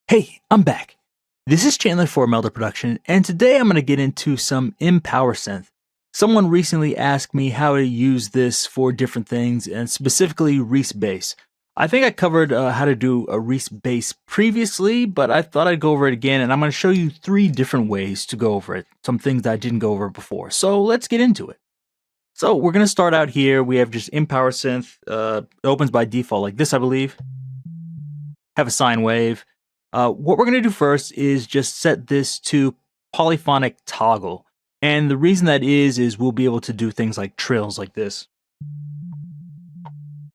Hey, I'm back. This is Chandler for Melda Production, and today I'm going to get into some MPowersynth. Someone recently asked me how to use this for different things, and specifically Reese Bass. I think I covered how to do a Reese Bass previously, but I thought I'd go over it again, and I'm going to show you 3 different ways to go over it. Some things that I didn't go over before. So let's get into it. So we're going to start out here. We have just MPowersynth. It opens by default like this, I believe. Have a sine wave. What we're going to do first is just set this to polyphonic toggle. And the reason that is we'll be able to do things like trills like this.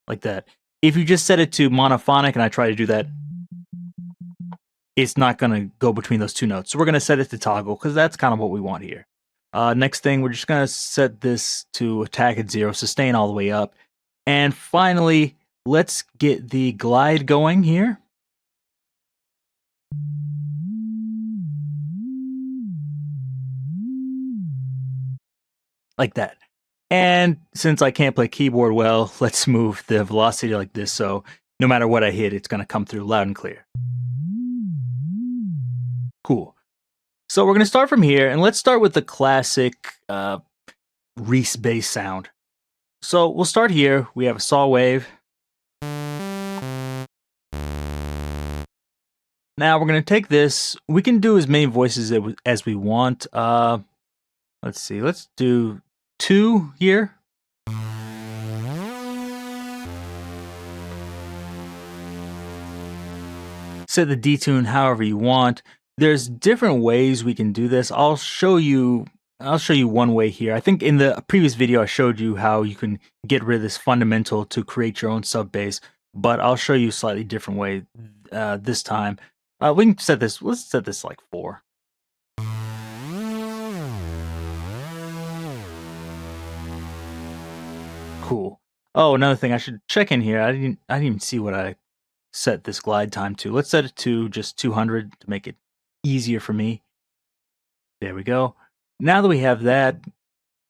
Like that. If you just set it to monophonic and I try to do that, it's not going to go between those 2 notes. So we're going to set it to toggle because that's kind of what we want here. Next thing, we're just going to set this to attack at 0, sustain all the way up. And finally, let's get the glide going here. Like that. And since I can't play keyboard well, let's move the velocity like this, so no matter what I hit, it's going to come through loud and clear. Cool. So we're going to start from here, and let's start with the classic Reese bass sound. So we'll start here. We have a saw wave. Now we're going to take this. We can do as many voices as we want. Let's see. Let's do 2 here. Set the detune however you want. There's different ways we can do this. I'll show you one way here. I think in the previous video I showed you how you can get rid of this fundamental to create your own sub bass, but I'll show you a slightly different way this time. We can set this. Let's set this like 4. Cool. Oh, another thing, I should check in here. I didn't even see what I set this glide time to. Let's set it to just 200 to make it easier for me. There we go. Now that we have that,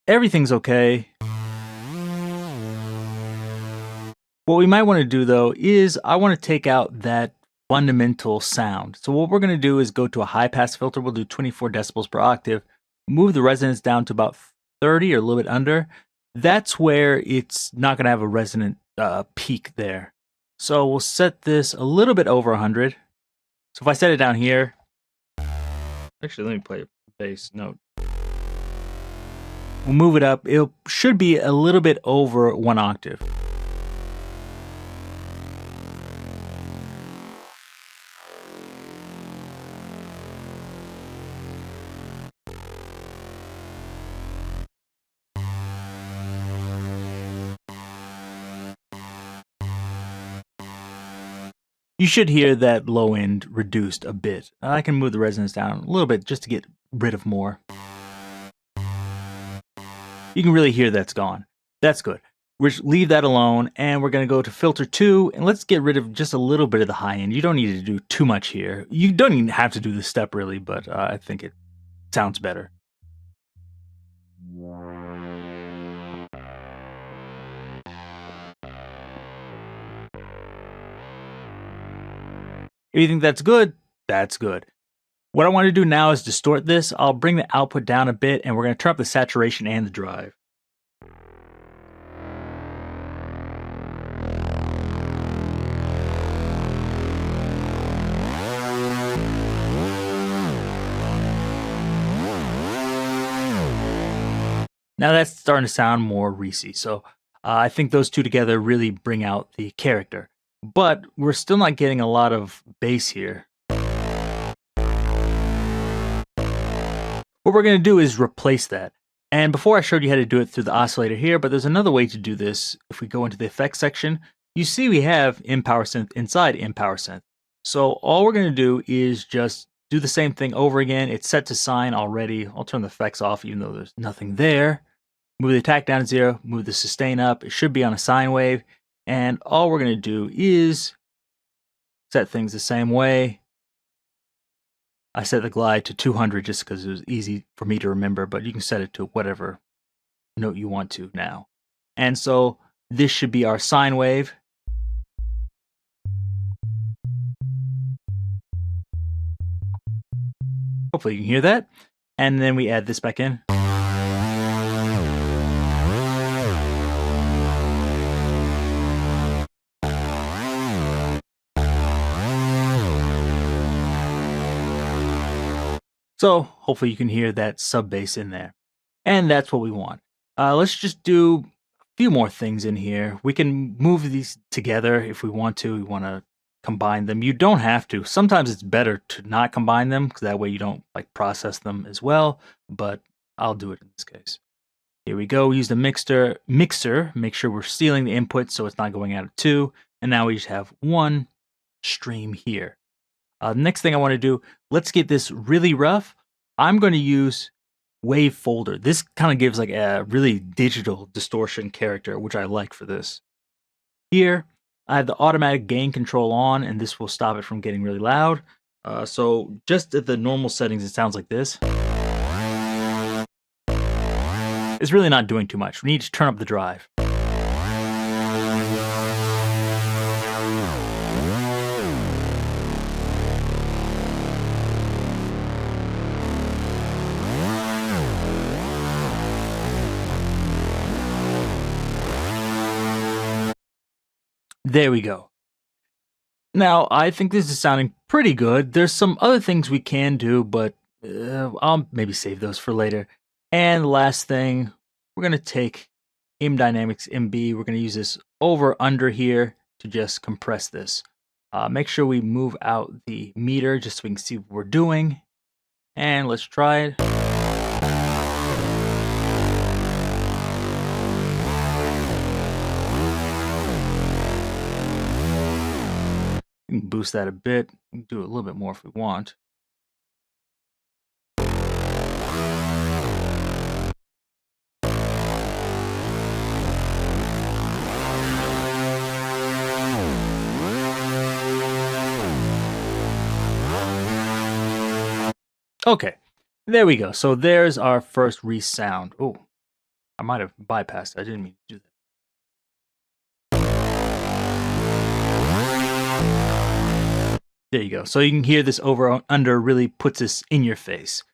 everything's okay. What we might want to do though is I want to take out that fundamental sound. So what we're going to do is go to a high pass filter. We'll do 24 decibels per octave. Move the resonance down to about 30 or a little bit under. That's where it's not going to have a resonant peak there. So we'll set this a little bit over 100. So if I set it down here, actually let me play a bass note. We'll move it up. It should be a little bit over 1 octave. You should hear that low end reduced a bit. I can move the resonance down a little bit just to get rid of more. You can really hear that's gone. That's good. We'll leave that alone, and we're going to go to filter 2, and let's get rid of just a little bit of the high end. You don't need to do too much here. You don't even have to do this step really, but I think it sounds better. If you think that's good, that's good. What I want to do now is distort this. I'll bring the output down a bit, and we're going to turn up the saturation and the drive. Now that's starting to sound more Reese-y, so I think those 2 together really bring out the character. But we're still not getting a lot of bass here. What we're going to do is replace that. And before I showed you how to do it through the oscillator here, but there's another way to do this. If we go into the effects section, you see we have MPowersynth inside MPowersynth. So all we're going to do is just do the same thing over again. It's set to sine already. I'll turn the effects off even though there's nothing there. Move the attack down to 0, move the sustain up. It should be on a sine wave. And all we're going to do is set things the same way. I set the glide to 200 just because it was easy for me to remember, but you can set it to whatever note you want to now. And so this should be our sine wave. Hopefully you can hear that. And then we add this back in. So hopefully you can hear that sub bass in there. And that's what we want. Let's just do a few more things in here. We can move these together if we want to. We want to combine them. You don't have to. Sometimes it's better to not combine them because that way you don't like process them as well. But I'll do it in this case. Here we go. We use the mixer. Make sure we're sealing the input so it's not going out of two. And now we just have one stream here. Next thing I want to do, let's get this really rough. I'm going to use Wave Folder. This kind of gives like a really digital distortion character, which I like for this. Here, I have the automatic gain control on, and this will stop it from getting really loud. So just at the normal settings, it sounds like this. It's really not doing too much. We need to turn up the drive. There we go. Now, I think this is sounding pretty good. There's some other things we can do, but I'll maybe save those for later. And last thing, we're going to take Dynamics MB. We're going to use this over under here to just compress this. Make sure we move out the meter just so we can see what we're doing. And let's try it. We can boost that a bit. We can do it a little bit more if we want. Okay, there we go. So there's our first Reese sound. Oh, I might have bypassed it. I didn't mean to do that. There you go. So you can hear this over under really puts this in your face.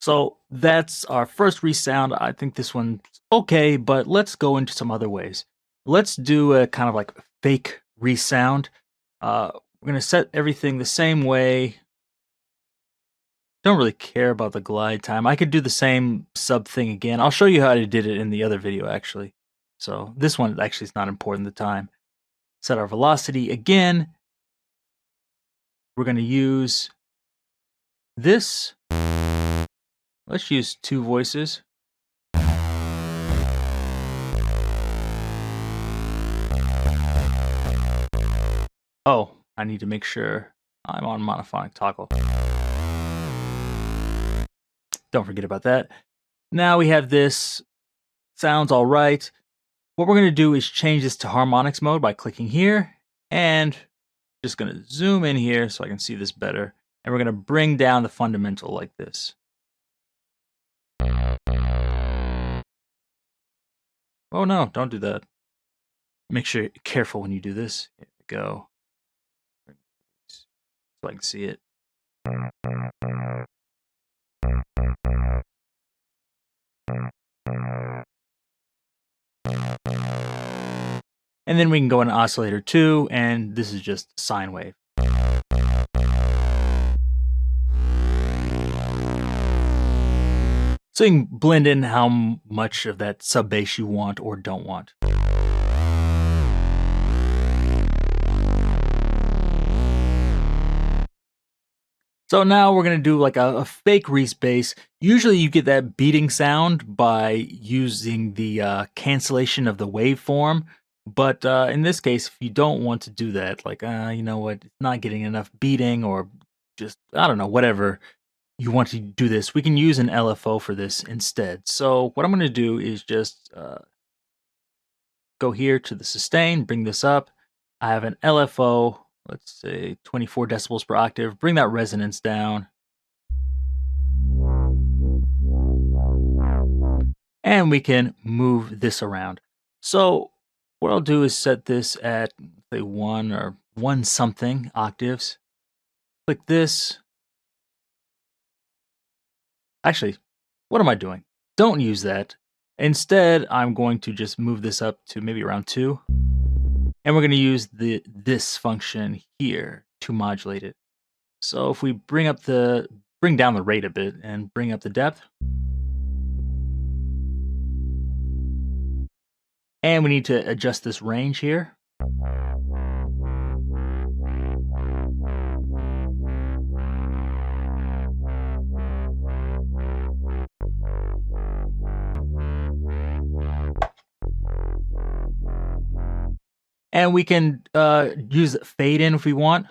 So that's our first Reese sound. I think this one's okay, but let's go into some other ways. Let's do a kind of like fake Reese sound. We're going to set everything the same way. Don't really care about the glide time. I could do the same sub thing again. I'll show you how I did it in the other video, actually. So this one actually is not important, the time. Set our velocity again. We're going to use this. Let's use two voices. Oh, I need to make sure I'm on monophonic toggle. Don't forget about that. Now we have this. Sounds all right. What we're going to do is change this to harmonics mode by clicking here. And just going to zoom in here so I can see this better. And we're going to bring down the fundamental like this. Oh no, don't do that. Make sure you're careful when you do this. Here we go. So I can see it. And then we can go into oscillator 2, and this is just sine wave. So you can blend in how much of that sub bass you want or don't want. So now we're going to do like a fake Reese bass. Usually you get that beating sound by using the cancellation of the waveform. But in this case, if you don't want to do that, like, you know what, it's not getting enough beating or just, I don't know, whatever you want to do this, we can use an LFO for this instead. So what I'm going to do is just go here to the sustain, bring this up. I have an LFO. Let's say 24 decibels per octave. Bring that resonance down. And we can move this around. So what I'll do is set this at, say, 1 or 1 something octaves. Click this. Actually, what am I doing? Don't use that. Instead, I'm going to just move this up to maybe around 2. And we're going to use this function here to modulate it. So if we bring down the rate a bit and bring up the depth, and we need to adjust this range here. And we can use fade in if we want.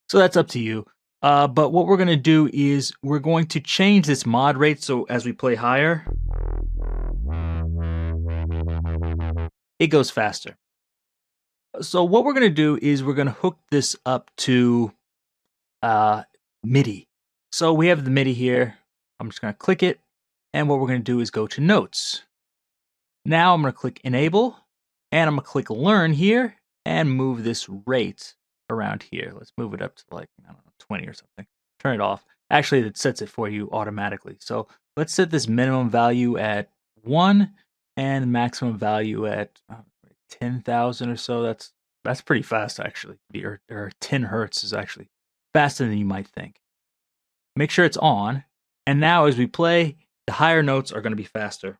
So that's up to you. But what we're going to do is we're going to change this mod rate so as we play higher, it goes faster. So what we're going to do is we're going to hook this up to MIDI. So we have the MIDI here. I'm just going to click it. And what we're going to do is go to Notes. Now I'm going to click Enable. And I'm going to click Learn here and move this rate around here. Let's move it up to like, I don't know, 20 or something. Turn it off. Actually, it sets it for you automatically. So let's set this minimum value at 1 and maximum value at 10,000 or so. That's pretty fast, actually. Or 10 hertz is actually faster than you might think. Make sure it's on. And now as we play, the higher notes are going to be faster.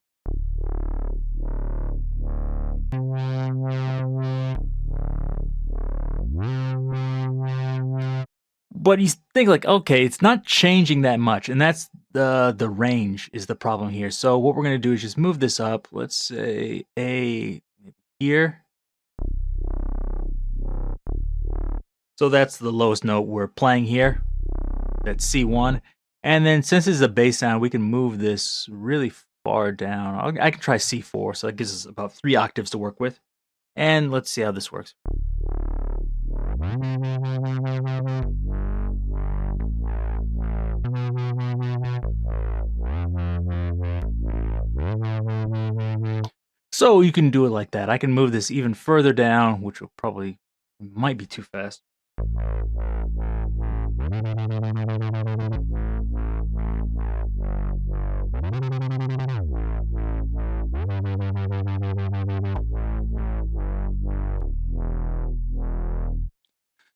But you think like, okay, it's not changing that much, and that's the range is the problem here. So what we're going to do is just move this up. Let's say A here. So that's the lowest note we're playing here. That's C1. And then since it's a bass sound, we can move this really far down. I can try C4, so that gives us about 3 octaves to work with. And let's see how this works. So you can do it like that. I can move this even further down, which will probably might be too fast.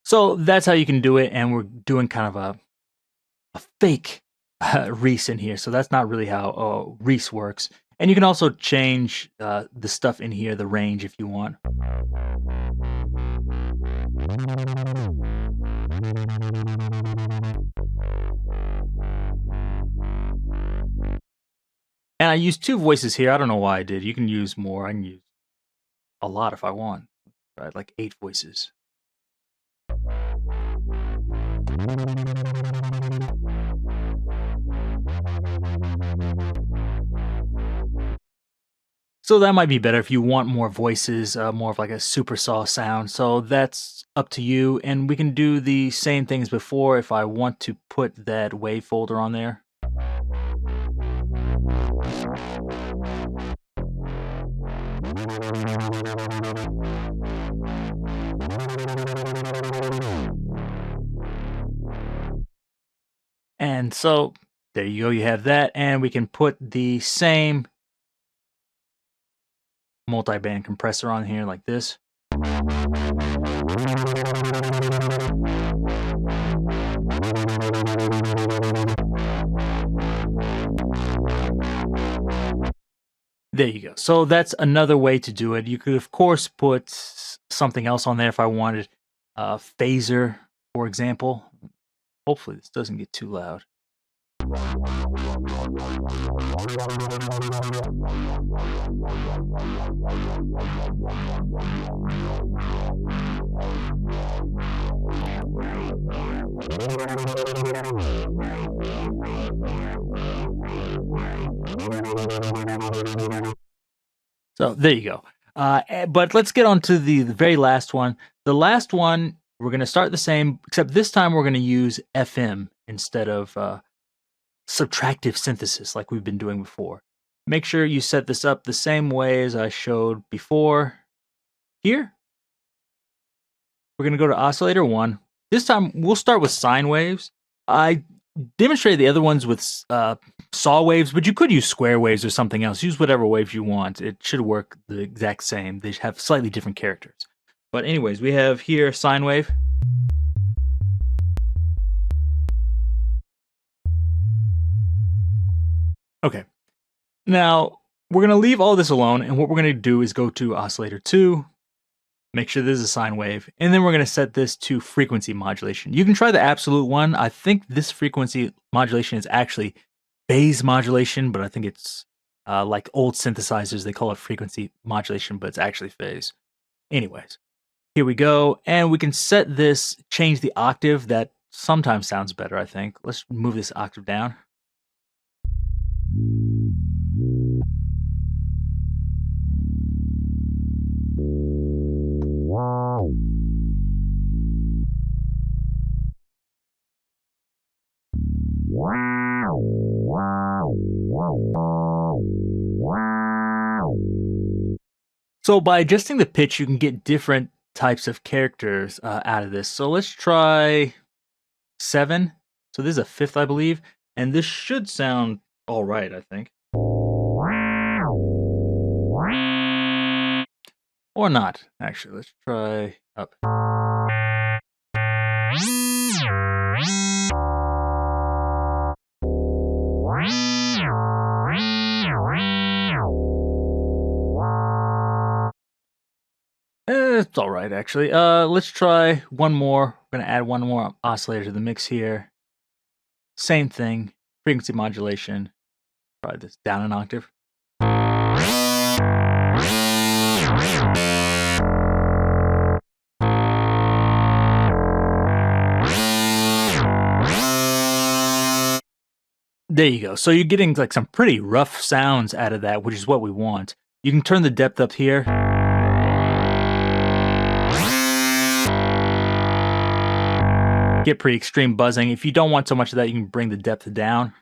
So that's how you can do it, and we're doing kind of a fake Reese in here. So that's not really how Reese works. And you can also change the stuff in here, the range, if you want. And I use 2 voices here. I don't know why I did. You can use more. I can use a lot if I want. Right, like 8 voices. So that might be better if you want more voices, more of like a super saw sound. So that's up to you. And we can do the same things before if I want to put that wave folder on there. And so there you go, you have that. And we can put the same multi-band compressor on here like this. There you go. So that's another way to do it. You could, of course, put something else on there if I wanted. Phaser, for example. Hopefully this doesn't get too loud. So there you go. But let's get on to the very last one. The last one, we're going to start the same, except this time we're going to use FM instead of subtractive synthesis like we've been doing before. Make sure you set this up the same way as I showed before. Here, We're going to go to oscillator 1. This time, we'll start with sine waves. I demonstrated the other ones with saw waves, but you could use square waves or something else. Use whatever waves you want. It should work the exact same. They have slightly different characters. But anyways, we have here sine wave. Okay. Now, we're going to leave all this alone, and what we're going to do is go to oscillator 2, make sure this is a sine wave, and then we're going to set this to frequency modulation. You can try the absolute one. I think this frequency modulation is actually phase modulation, but I think it's like old synthesizers, they call it frequency modulation, but it's actually phase. Anyways, here we go, and we can set this, change the octave. That sometimes sounds better, I think. Let's move this octave down. So by adjusting the pitch, you can get different types of characters out of this. So let's try 7. So this is a fifth, I believe, and this should sound all right, I think. Or not, actually. Let's try up. It's all right, actually. Let's try one more. We're going to add one more oscillator to the mix here. Same thing, frequency modulation. Try this down an octave. There you go. So you're getting like some pretty rough sounds out of that, which is what we want. You can turn the depth up here. Get pretty extreme buzzing. If you don't want so much of that, you can bring the depth down.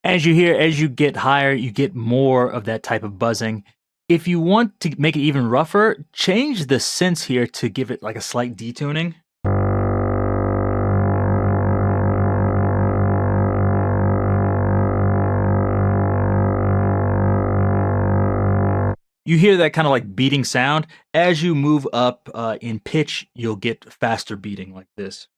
As you hear, as you get higher, you get more of that type of buzzing. If you want to make it even rougher, change the synths here to give it like a slight detuning. You hear that kind of like beating sound. As you move up in pitch, you'll get faster beating like this.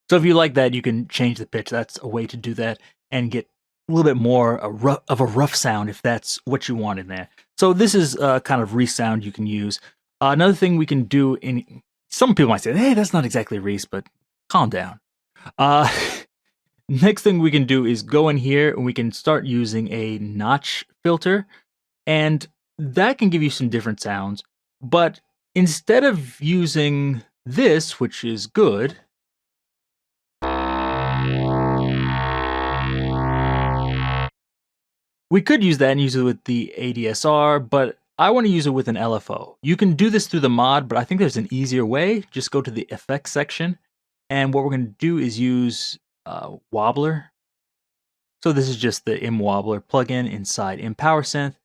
So if you like that, you can change the pitch. That's a way to do that and get a little bit more of a rough sound if that's what you want in there. So this is kind of Reese sound you can use. Another thing we can do, some people might say, hey, that's not exactly Reese, but calm down. Next thing we can do is go in here and we can start using a notch filter, and that can give you some different sounds. But instead of using this, which is good, we could use that and use it with the ADSR, but I want to use it with an LFO. You can do this through the mod, but I think there's an easier way. Just go to the effects section, and what we're going to do is use Wobbler. So this is just the MWobbler plugin inside MPowersynth.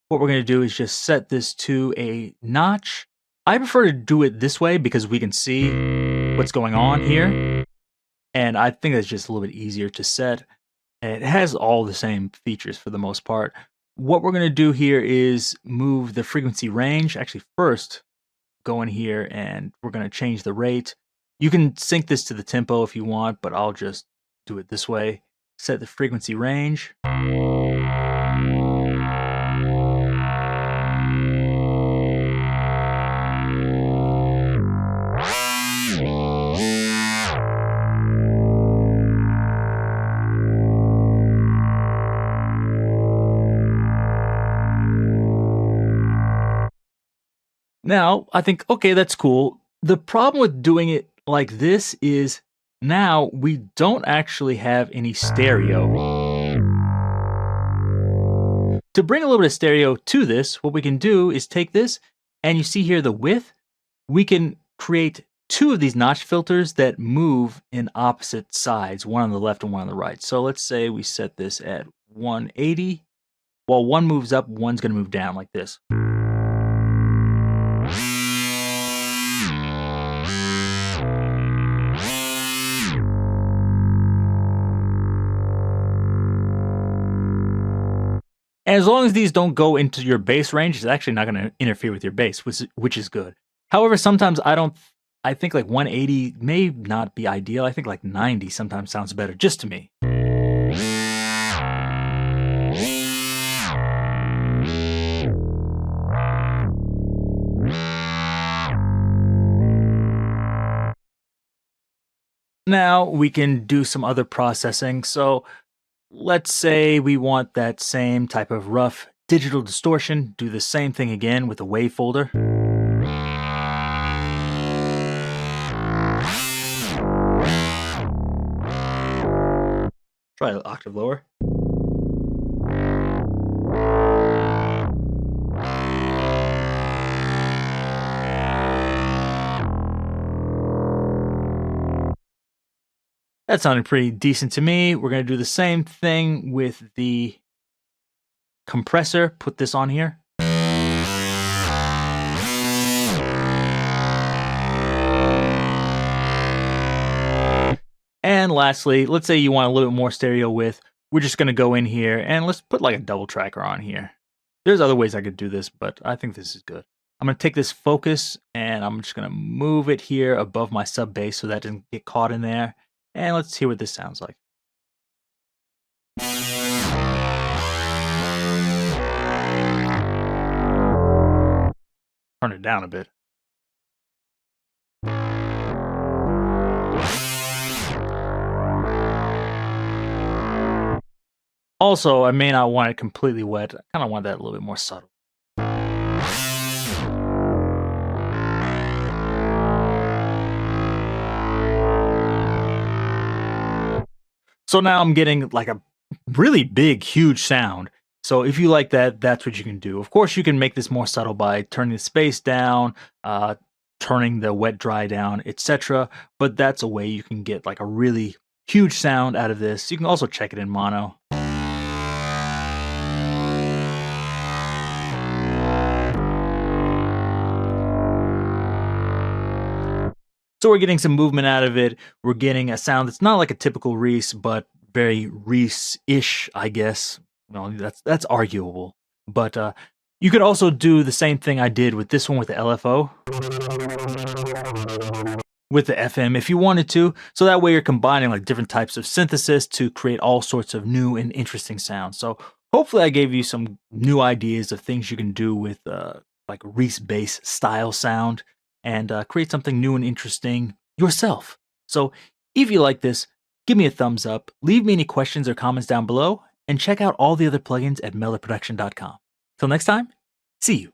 What we're going to do is just set this to a notch. I prefer to do it this way because we can see what's going on here, and I think that's just a little bit easier to set. And it has all the same features for the most part. What we're going to do here is move the frequency range. Actually, first, go in here and we're going to change the rate. You can sync this to the tempo if you want, but I'll just do it this way. Set the frequency range. Now, I think, okay, that's cool. The problem with doing it like this is now we don't actually have any stereo. To bring a little bit of stereo to this, what we can do is take this, and you see here the width. We can create two of these notch filters that move in opposite sides, one on the left and one on the right. So let's say we set this at 180. While one moves up, one's going to move down like this. And as long as these don't go into your bass range, it's actually not going to interfere with your bass, which is good. However, sometimes I think like 180 may not be ideal. I think like 90 sometimes sounds better, just to me. Now we can do some other processing. So let's say we want that same type of rough digital distortion. Do the same thing again with a wave folder. Try an octave lower. That sounded pretty decent to me. We're going to do the same thing with the compressor. Put this on here. And lastly, let's say you want a little bit more stereo width. We're just going to go in here and let's put like a double tracker on here. There's other ways I could do this, but I think this is good. I'm going to take this focus and I'm just going to move it here above my sub bass so that doesn't get caught in there. And let's hear what this sounds like. Turn it down a bit. Also, I may not want it completely wet. I kind of want that a little bit more subtle. So now I'm getting like a really big, huge sound. So if you like that, that's what you can do. Of course, you can make this more subtle by turning the space down, turning the wet dry down, etc. But that's a way you can get like a really huge sound out of this. You can also check it in mono. So we're getting some movement out of it. We're getting a sound that's not like a typical Reese, but very Reese-ish, I guess. Well, that's arguable. But you could also do the same thing I did with this one with the LFO. With the FM if you wanted to. So that way you're combining like different types of synthesis to create all sorts of new and interesting sounds. So hopefully I gave you some new ideas of things you can do with like Reese bass style sound and create something new and interesting yourself. So if you like this, give me a thumbs up, leave me any questions or comments down below, and check out all the other plugins at meldaproduction.com. Till next time, see you.